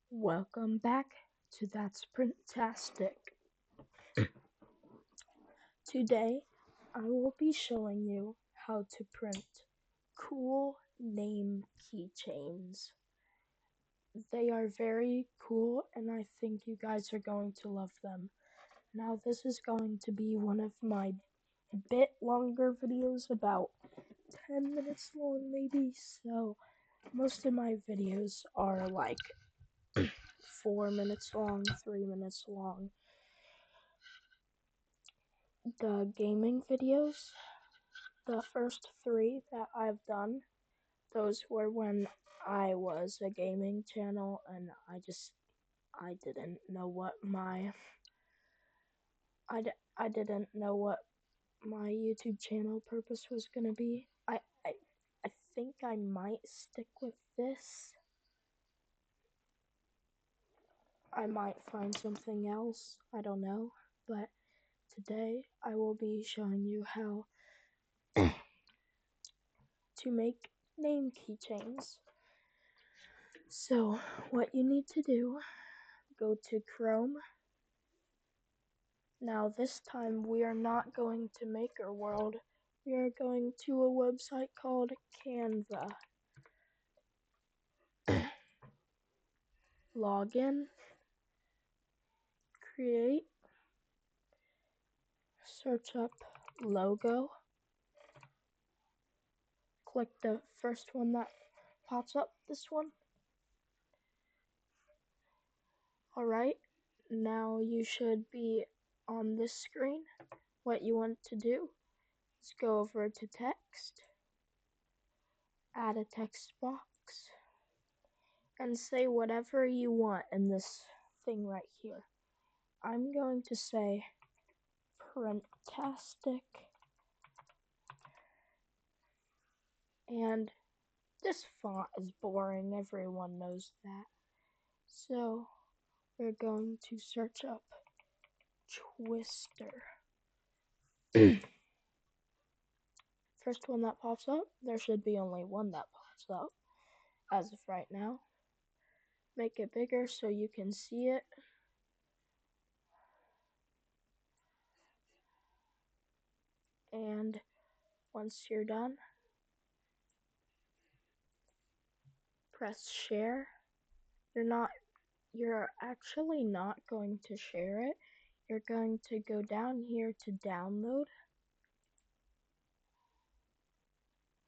Welcome back to That's Printastic. Today, I will be showing you how to print cool name keychains. They are very cool and I think you guys are going to love them. Now this is going to be one of my bit longer videos, about 10 minutes long maybe, so most of my videos are like 4 minutes long, 3 minutes long. The gaming videos, the first 3 that I've done, those were when I was a gaming channel and I didn't know what I didn't know what my YouTube channel purpose was gonna be. I think I might stick with this. I might find something else, I don't know, but today I will be showing you how to make name keychains. So, what you need to do, go to Chrome. Now this time we are not going to Maker World. We are going to a website called Canva. Login, create, search up logo, click the first one that pops up, this one. Alright, now you should be on this screen. What you want to do is go over to text, add a text box, and say whatever you want in this thing right here. I'm going to say Printastic, and this font is boring, everyone knows that. So we're going to search up Twister. First one that pops up, there should be only one that pops up as of right now. Make it bigger so you can see it. And once you're done, press share. You're actually not going to share it. You're going to go down here to download,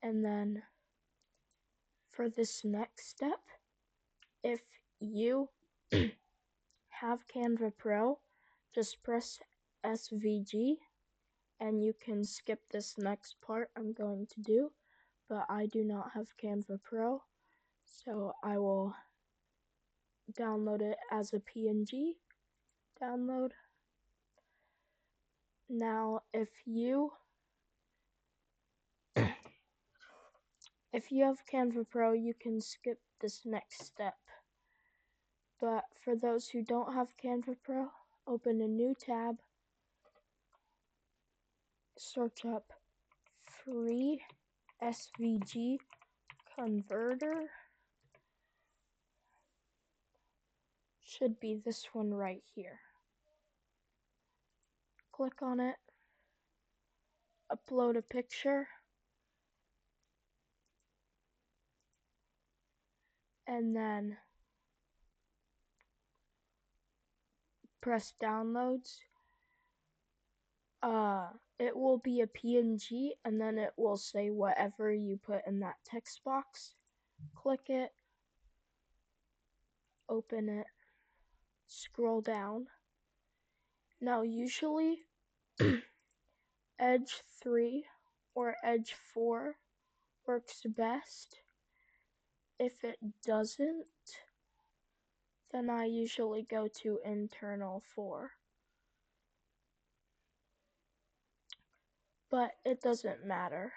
and then for this next step, if you have Canva Pro, just press SVG and you can skip this next part I'm going to do, but I do not have Canva Pro, so I will download it as a PNG. Download. Now if you have Canva Pro, you can skip this next step. But for those who don't have Canva Pro, open a new tab, search up free SVG converter. Should be this one right here. Click on it, upload a picture, and then press downloads. It will be a PNG, and then it will say whatever you put in that text box. Click it, open it, scroll down. Now usually Edge 3 or Edge 4 works best. If it doesn't, then I usually go to internal 4. But it doesn't matter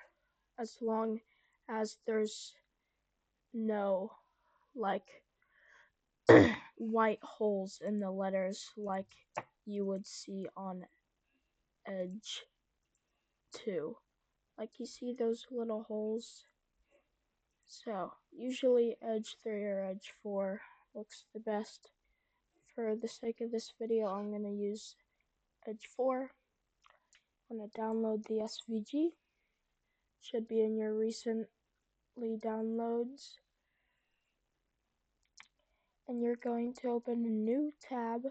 as long as there's no like white holes in the letters like you would see on Edge 2. Like you see those little holes? So usually Edge 3 or Edge 4 looks the best. For the sake of this video, I'm going to use Edge 4. I'm going to download the SVG. Should be in your recently downloads. And you're going to open a new tab.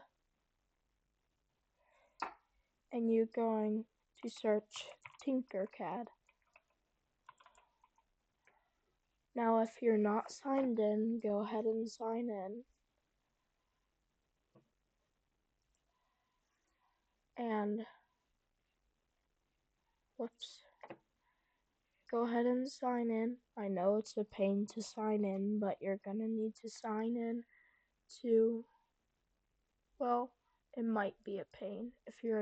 And you're going to search Tinkercad. Now if you're not signed in, go ahead and sign in. And go ahead and sign in. I know it's a pain to sign in, but you're gonna need to sign in to, well, it might be a pain. If you're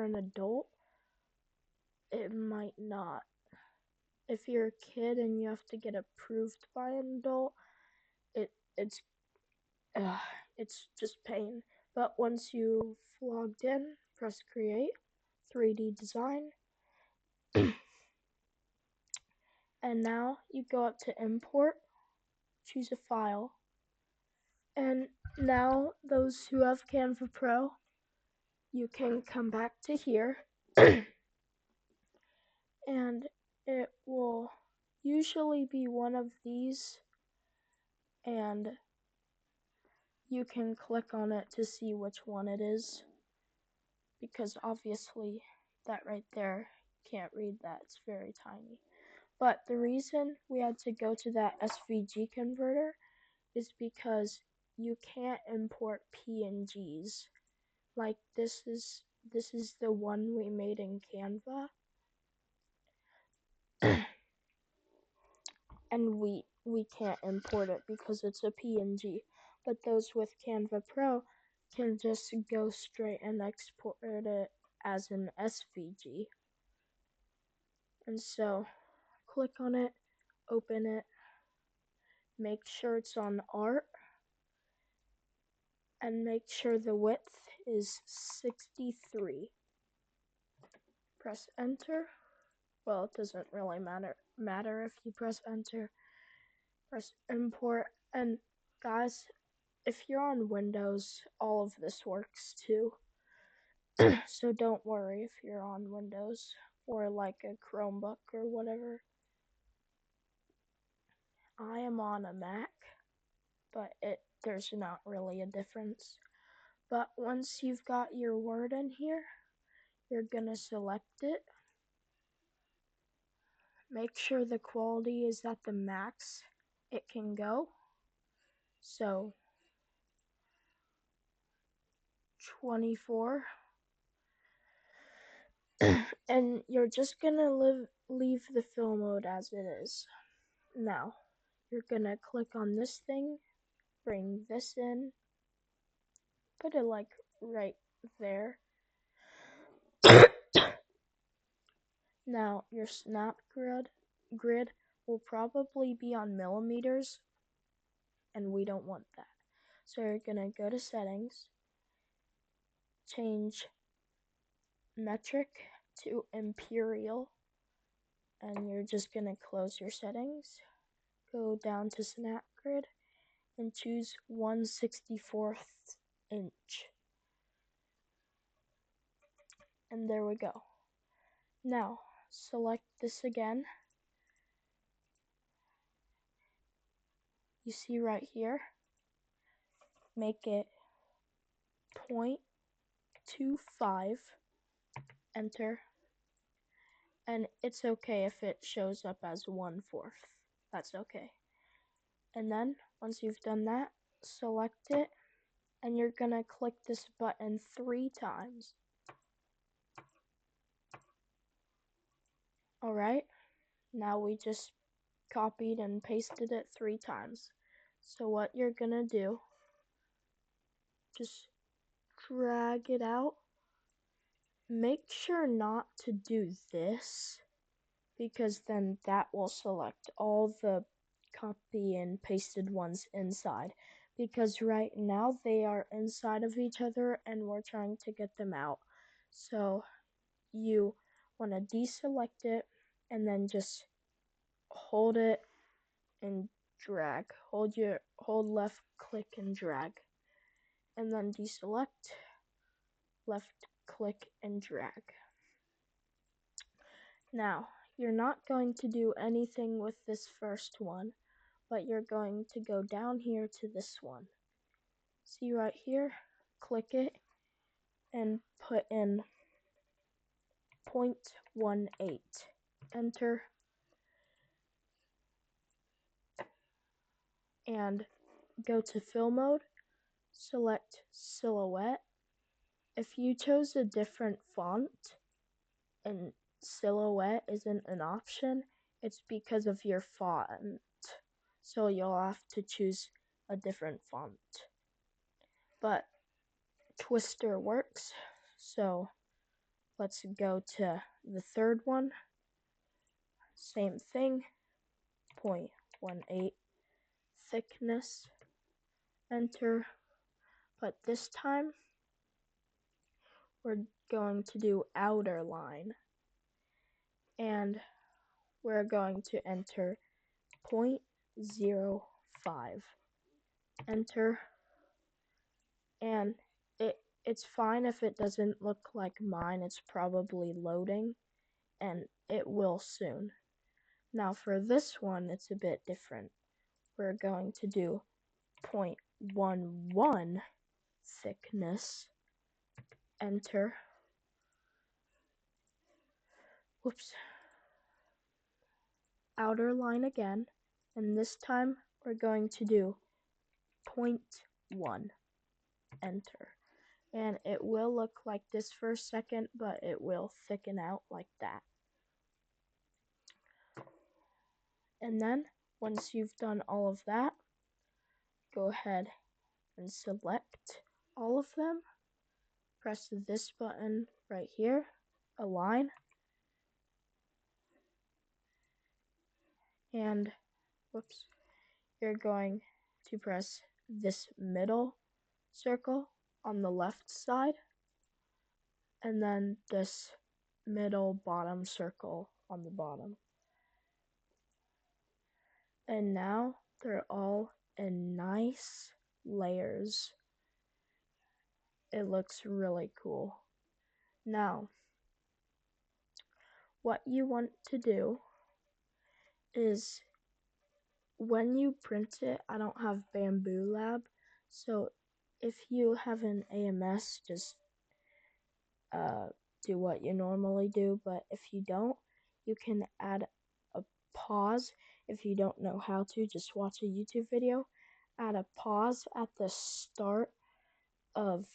an adult, it might not. If you're a kid and you have to get approved by an adult, it's just pain. But once you've logged in, press create, 3D design, and now you go up to import, choose a file, and now those who have Canva Pro, you can come back to here, and it will usually be one of these, and you can click on it to see which one it is, because obviously that right there, can't read that, it's very tiny. But the reason we had to go to that SVG converter is because you can't import PNGs. Like this is the one we made in Canva. And we can't import it because it's a PNG. But those with Canva Pro can just go straight and export it as an SVG. And so click on it, open it, make sure it's on art, and make sure the width is 63. Press enter. Well, it doesn't really matter if you press enter. Press import, and guys, if you're on Windows, all of this works too. So don't worry if you're on Windows or like a Chromebook or whatever. I am on a Mac, but there's not really a difference. But once you've got your word in here, you're gonna select it. Make sure the quality is at the max it can go. So 24. And you're just gonna leave the fill mode as it is. Now, you're gonna click on this thing, bring this in, put it like right there. Now, your snap grid will probably be on millimeters, and we don't want that. So you're gonna go to settings, change metric to imperial, and you're just gonna close your settings, go down to snap grid, and choose 1/64 inch. And there we go. Now, select this again. You see right here, make it 0.25, enter, and it's okay if it shows up as 1/4. That's okay. And then, once you've done that, select it, and you're gonna click this button 3 times. Alright, now we just copied and pasted it 3 times. So what you're gonna do, just drag it out. Make sure not to do this, because then that will select all the copy and pasted ones inside, because right now they are inside of each other and we're trying to get them out. So you want to deselect it and then just hold it and drag. Hold left click and drag. And then deselect, left click and drag. Now, you're not going to do anything with this first one, but you're going to go down here to this one. See right here? Click it and put in 0.18. Enter. And go to fill mode. Select silhouette. If you chose a different font and silhouette isn't an option, it's because of your font. So you'll have to choose a different font. But Twister works, so let's go to the third one. Same thing, 0.18 thickness, enter. But this time, we're going to do outer line. And we're going to enter 0.05. Enter. And it's fine if it doesn't look like mine. It's probably loading, and it will soon. Now for this one, it's a bit different. We're going to do 0.11 thickness. Enter. Whoops. Outer line again, and this time we're going to do 0.1. Enter. And it will look like this for a second, but it will thicken out like that. And then, once you've done all of that, go ahead and select all of them. Press this button right here, align, and whoops, you're going to press this middle circle on the left side, and then this middle bottom circle on the bottom. And now they're all in nice layers. It looks really cool. Now, what you want to do is when you print it, I don't have Bamboo Lab, so if you have an AMS, just do what you normally do, but if you don't, you can add a pause. If you don't know how to, just watch a YouTube video. Add a pause at the start of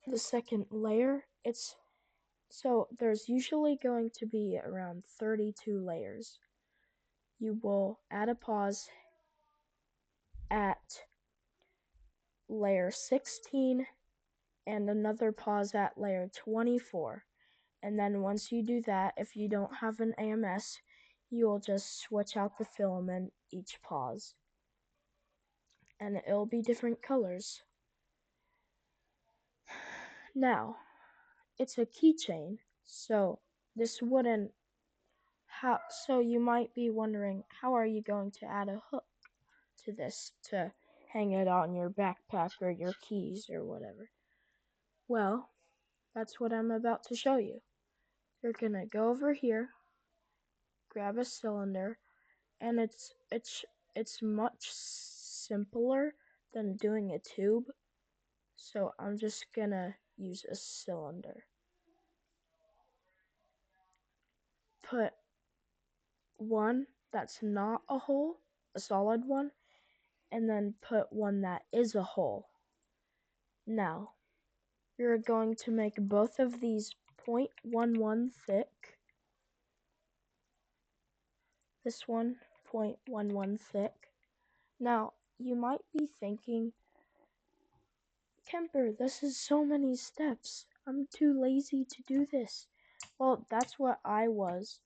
the second layer. So there's usually going to be around 32 layers. You will add a pause at layer 16 and another pause at layer 24. And then once you do that, if you don't have an AMS, you will just switch out the filament each pause. And it'll be different colors. Now, it's a keychain, so this wouldn't so you might be wondering, how are you going to add a hook to this to hang it on your backpack or your keys or whatever? Well, that's what I'm about to show you. You're gonna go over here, grab a cylinder, and it's much simpler than doing a tube. So I'm just gonna use a cylinder. Put one that's not a hole, a solid one, and then put one that is a hole. Now, you're going to make both of these 0.11 thick. This one, 0.11 thick. Now, you might be thinking, Kemper, this is so many steps. I'm too lazy to do this. Well, that's what I was.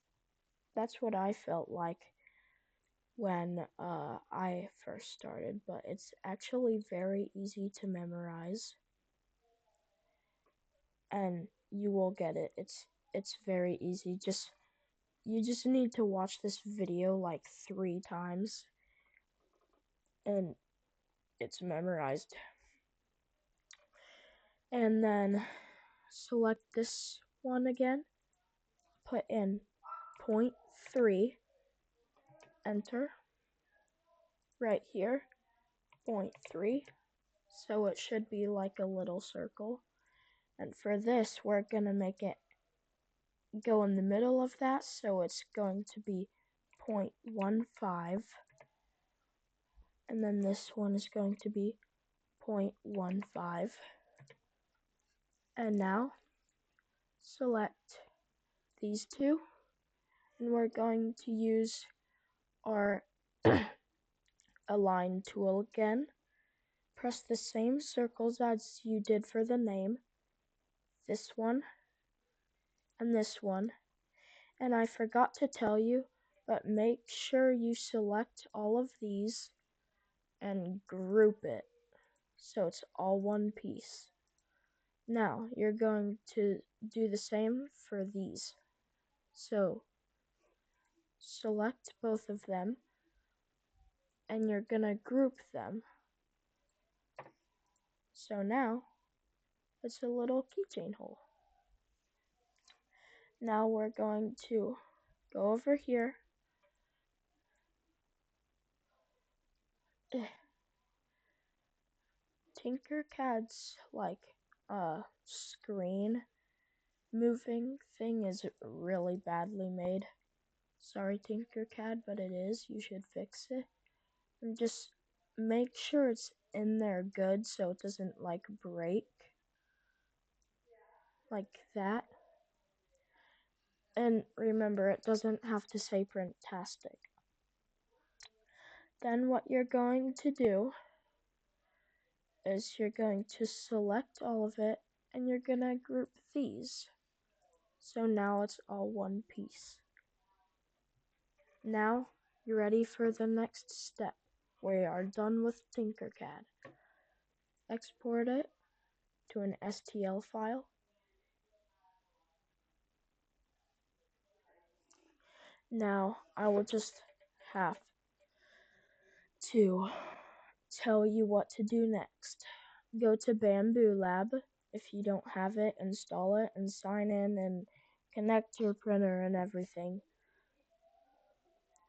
That's what I felt like when I first started, but it's actually very easy to memorize. And you will get it. It's very easy. You just need to watch this video like 3 times and it's memorized. And then select this one again, put in 0.3, enter, right here, 0.3, so it should be like a little circle. And for this, we're going to make it go in the middle of that, so it's going to be 0.15, and then this one is going to be 0.15. And now select these two, and we're going to use our align tool again. Press the same circles as you did for the name, this one and this one. And I forgot to tell you, but make sure you select all of these and group it so it's all one piece. Now you're going to do the same for these. So select both of them and you're gonna group them. So now it's a little keychain hole. Now we're going to go over here. Tinkercad's like screen moving thing is really badly made. Sorry Tinkercad, but it is. You should fix it. And just make sure it's in there good so it doesn't like break. Like that. And remember, it doesn't have to say Printastic. Then what you're going to do is you're going to select all of it and you're going to group these. So now it's all one piece. Now you're ready for the next step. We are done with Tinkercad. Export it to an STL file. Now I will just have to tell you what to do next. Go to Bamboo Lab. If you don't have it, install it and sign in and connect your printer and everything.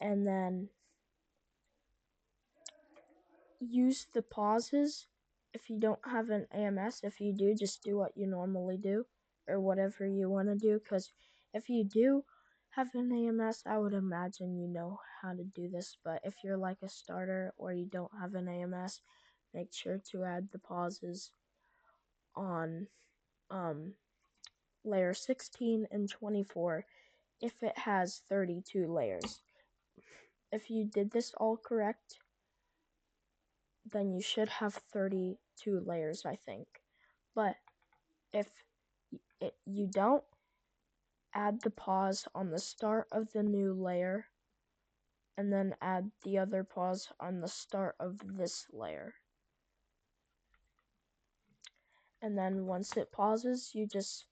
And then use the pauses. If you don't have an AMS, if you do, just do what you normally do or whatever you want to do, because if you do have an AMS, I would imagine you know how to do this. But if you're like a starter or you don't have an AMS, make sure to add the pauses on layer 16 and 24 if it has 32 layers. If you did this all correct, then you should have 32 layers, I think. But if you don't, add the pause on the start of the new layer and then add the other pause on the start of this layer. And then once it pauses, you just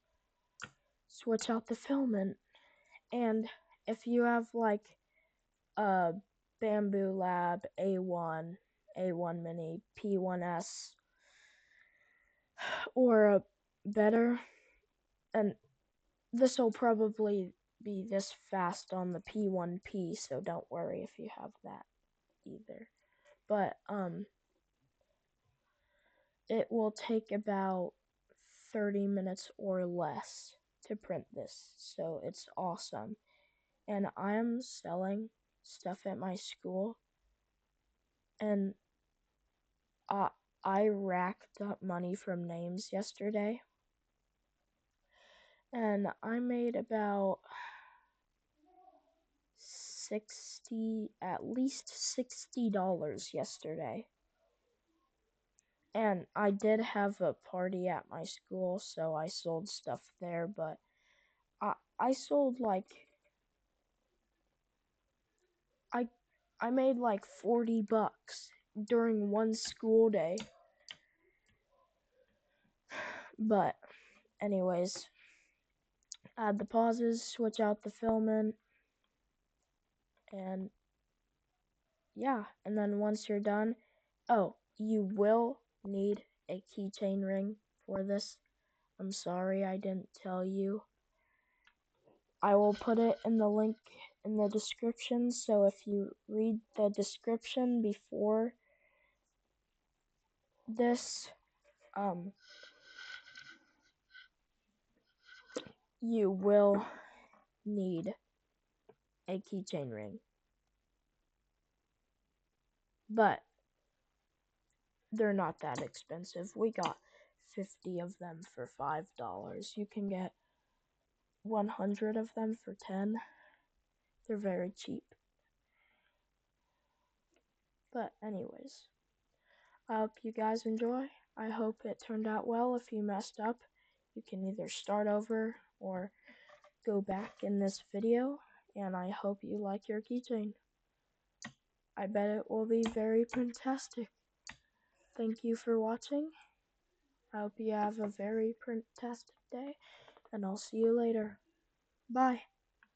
switch out the filament. And if you have like a Bamboo Lab A1, A1 Mini, P1S, or a better, and this will probably be this fast on the P1P, so don't worry if you have that either. But it will take about 30 minutes or less to print this, so it's awesome. And I'm selling stuff at my school, and I racked up money from names yesterday, and I made about at least $60 yesterday. And I did have a party at my school, so I sold stuff there, but I sold like I made like $40 during one school day. But anyways, add the pauses, switch out the filament, and yeah, and then once you're done, Oh, you will need a keychain ring for this. I'm sorry I didn't tell you. I will put it in the link in the description, so if you read the description before this, you will need a keychain ring. But they're not that expensive. We got 50 of them for $5. You can get 100 of them for 10. They're very cheap. But anyways, I hope you guys enjoy. I hope it turned out well. If you messed up, you can either start over or go back in this video. And I hope you like your keychain. I bet it will be very fantastic. Thank you for watching. I hope you have a very fantastic day, and I'll see you later. Bye.